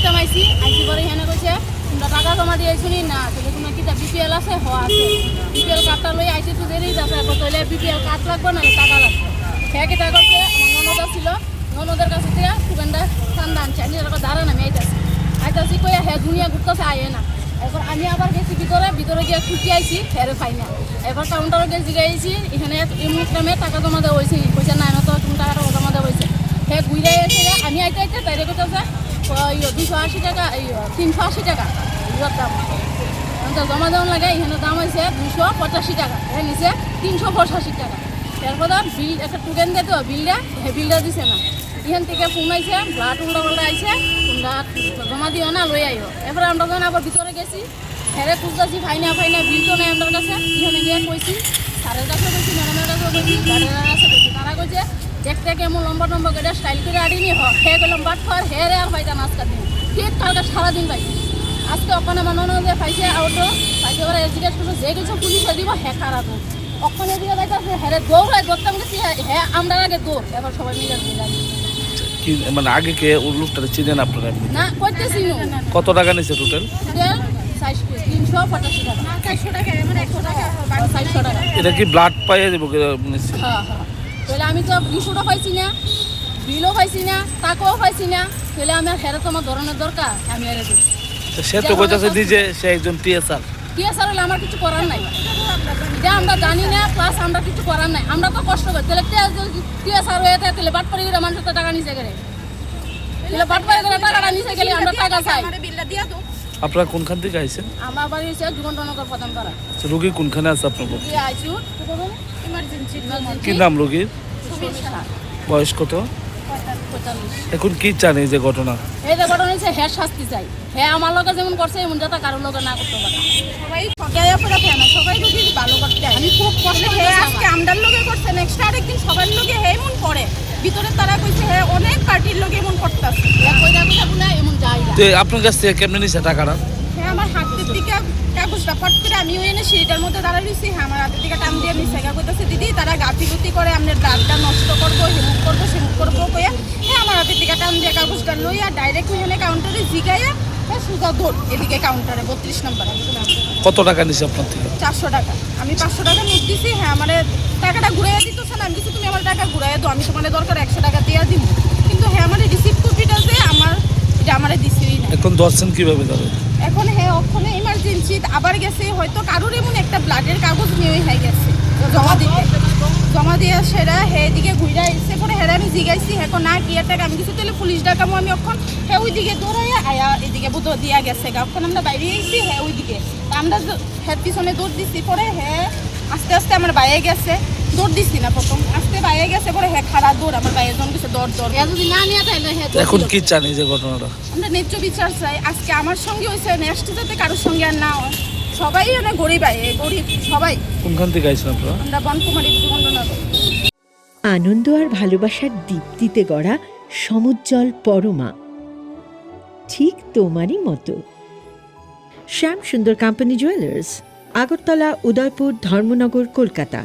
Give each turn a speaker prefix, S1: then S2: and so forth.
S1: time আইছি পরে এখানে কইছে তোমরা টাকা জমা দিয়ে আইছো নি না তাহলে তোমার কিটা বিপিএল আছে আছে বিপিএল কার্ডটা লই আইছি তো দেরি যাচ্ছে তাহলে বিপিএল কার্ড লাগবে না টাকা লাগবে হ্যাঁ কিটা করছে আমার ননদ ছিল ননদের কাছে থেকে সুগন্ধা ঠান্ডা আনছে আমি এরকম দাঁড়ান আমি আইতাছি কইয়া হ্যাঁ দুনিয়া ঘুরতেছে আয়ে না এবার আমি আবার গেছি ভিতরে গিয়ে খুঁটি আইছি ফেরে পাই না এবার কাউন্টারে গিয়ে জিগাইছি এখানে এমনি টাইমে টাকা জমা দেওয়া হয়েছে কইছে না তো তুমি টাকাটা জমা দেওয়া হয়েছে হ্যাঁ ঘুরে এসে আমি আইতে তাইরে কইতেছে 280 টাকা 380 টাকা ইয়ের দাম জমা দেওয়া লাগে এখানে দাম হয়েছে 285 টাকা হ্যাঁ নিচে 385 টাকা এরপর বিল একটা টুকেন দিয়ে তো বিলটা দিছে না এখান থেকে ফোন আইছে ব্লাড উল্টা আইছে তোমরা জমা দিও না লই আইও এরপরে আমরা যখন আবার ভিতরে গেছি হেরে খুঁজতেছি ফাইনা বিল তো নেই আমার কাছে এখানে গিয়ে কইছি স্যারের কাছে কইছি ম্যাডামের কাছে কইছি গার্ডেনের কাছে কইছি তারা কইছে দেখতে কেমন লম্বা করে স্টাইল করে আড়িনি হ্যাঁ গেলাম বাট খাওয়ার হেরে আর পাইতাম আজকের দিন ঠিক কালকে সারাদিন পাইছি আজকে ওখানে আমার ননদ পাইছে আউটো পাইছে ওরা জিজ্ঞেস করছে যে কিছু পুলিশে দিব হ্যাঁ খারাপ ওখানে দিকে যাইতেছে হেরে দৌড়ায় ধরতাম গেছি হ্যাঁ আমরা আগে দৌড় এবার সবাই মিলে
S2: মানে আগে কে লোকটা চিনেন আপনারা
S1: না করতেছি
S2: কত টাকা নিছে টোটাল
S1: 385 টাকা 400 টাকা মানে 100 টাকা 400 টাকা
S2: এটা কি ব্লাড পাইয়ে দেব
S1: হ্যাঁ তাহলে আমি তো 200 টাকা পাইছি না বিলও পাইছি না টাকাও পাইছি না তাহলে আমার হেরে তো আমার ধরনের দরকার আমি হেরে দিই
S2: সে তো কইতাছে নিজে সে একজন টিএসআর
S1: হলে আমার কিছু করার নাই এটা আমরা জানি না প্লাস আমরা কিছু করার নাই আমরা তো কষ্ট করি তাহলে টিএসআর হয়ে তাহলে বাট পরে গেলে মানুষ টাকা নিচে গেলে তাহলে বাট পরে গেলে টাকাটা নিচে গেলে আমরা টাকা চাই
S2: আপনারা কোনখান থেকে আইছেন
S1: আমার বাড়ি হচ্ছে যুবননগর প্রধান পাড়া
S2: রোগী কোনখানে আছে আপনার
S1: আইসিউ ইমার্জেন্সি
S2: কি নাম রোগীর বয়স কত এখন কি চান এই যে ঘটনা
S1: হচ্ছে হ্যাঁ শাস্তি চাই হ্যাঁ আমার লগে যেমন করছে এমন যাতে কারোর লগে না করতে পারে সবাই ঠকাইয়া পড়া ফেলে না সবাই যদি ভালো করতে আমি খুব কষ্ট হ্যাঁ আজকে আমদার লগে করছে নেক্সট আরেকদিন সবার লগে হ্যাঁ এমন করে ভিতরে তারা কইছে হ্যাঁ অনেক পার্টির লগে এমন করতেছে কইরা বলে এমন যাই
S2: তো আপনার কাছ থেকে কেমনে নিছে টাকাটা
S1: হ্যাঁ আমার হাতের দিকে কাগজটা ফট করে আমিও এনে সিঁড়িটার মধ্যে দাঁড়া রয়েছি হ্যাঁ আমার হাতের দিকে টান দিয়ে নিছে কইতেছে দিদি তারা গাফিলতি করে আপনার ব্লাডটা নষ্ট করবো হেমুক করবো সেমুক করবো কইয়া হ্যাঁ আমার হাতের দিকে টান দিয়ে কাগজটা লইয়া ডাইরেক্ট ওইখানে কাউন্টারে জিগাইয়া হ্যাঁ সুজা দৌড় এদিকে কাউন্টারে 32 নম্বর
S2: কত টাকা নিছে আপনার থেকে
S1: 400 টাকা আমি 500 টাকা নোট দিছি হ্যাঁ আমার টাকাটা ঘুরাইয়া দিতেছে না আমি কিছু তুমি আমার টাকা ঘুরাইয়া দাও আমি তোমার দরকার 100 টাকা দিয়ে দিব কিন্তু হ্যাঁ আমার রিসিপ্ট কপিটা যে আমারে দিছিই না
S2: এখন ধরছেন কিভাবে ধরে
S1: এখন হ্যাঁ ওখানে ইমার্জেন্সি আবার গেছে হয়তো কারোর এমন একটা ব্লাডের কাগজ নিয়ে হয়ে গেছে জমা দিয়ে সেরা হ্যাঁ এদিকে ঘুরে এসে পরে হ্যাঁ আমি জিগাইছি হ্যাঁ না কি টাকা আমি কিছু তাহলে পুলিশ ডাকামো আমি ওখান হ্যাঁ ওইদিকে দৌড়াইয়া আয়া এদিকে বুধ দিয়া গেছে ওখান আমরা বাইরে আইছি হ্যাঁ ওইদিকে আমরা হ্যাঁ পিছনে দৌড় দিচ্ছি পরে হ্যাঁ আস্তে আস্তে আমার বাইরে গেছে দৌড় দিচ্ছি না প্রথম আস্তে বাইরে গেছে পরে হ্যাঁ খারাপ দৌড় আমার বাইরে জন গেছে দৌড় যদি না নিয়ে তাহলে
S2: এখন কি চান এই যে ঘটনাটা
S1: আমরা ন্যায্য বিচার চাই আজকে আমার সঙ্গে হয়েছে নেক্সট যাতে কারোর সঙ্গে আর না হয় সবাই অনেক গরিব সবাই
S2: কোনখান থেকে আইছেন আপনারা
S1: আমরা বনকুমারী যুবননগর
S3: আনন্দ আর ভালোবাসার দীপ্তিতে গড়া সমুজ্জ্বল পরমা ঠিক তোমারই মতো শ্যাম সুন্দর কোম্পানি জুয়েলার্স আগরতলা উদয়পুর ধর্মনগর কলকাতা